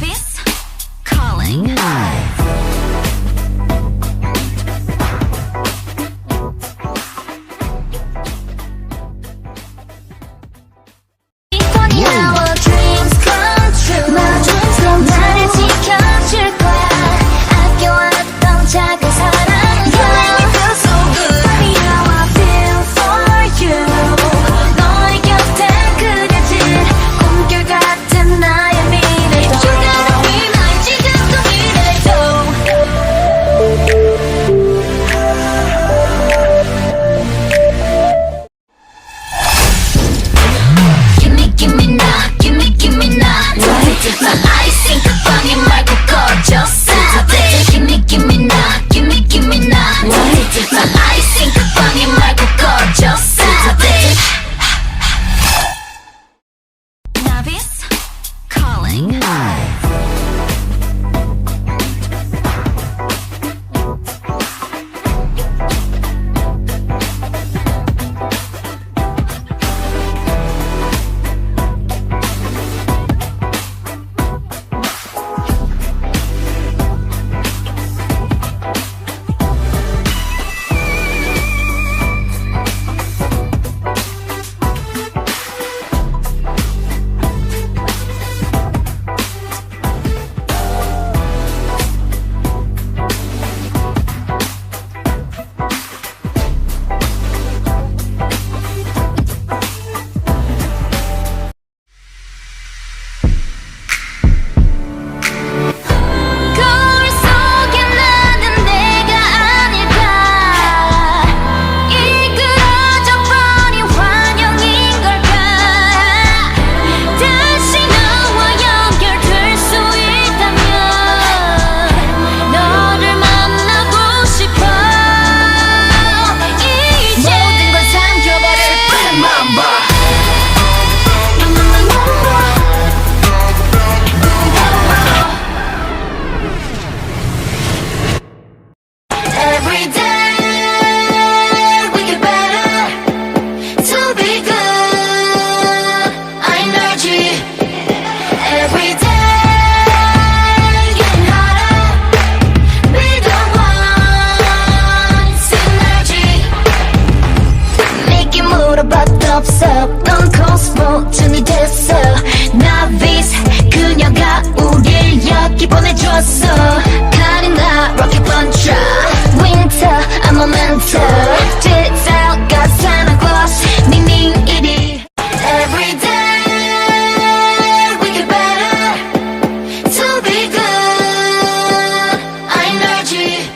naevis calling. Our dreams come true. 나를 지켜줄 거야. 아껴왔던 작은 사랑. You make me feel so good. Baby, how I feel for you. 너의 곁에 그려진 꿈결 같은 나의 미래도. You gotta be mine. 지금도 미래도. Give me now, give me now. 난 아이싱 끝방에 말고 꺼졌어. Give me now, give me now. 난 아이싱 끝방에 말고 꺼졌어. naevis calling. 거울 속에 나는 내가 아닐까. 이끌어져 버린 환영인 걸까. 다시 너와 연결될 수 있다면 너를 만나고 싶어. 이제 모든 걸 삼켜버릴 mamba. Every day we get better to be good. Energy. Every day getting harder. Be the one. Synergy. 내게 물어봐도 없어. 넌 코스모준이 됐어. 나비스 그녀가 우릴 여기 보내줬어. 카리나 rocket puncher. Winter I'm a mentor. Tits out got Santa Claus. 닝닝 이리. Every day we get better to be good. Energy.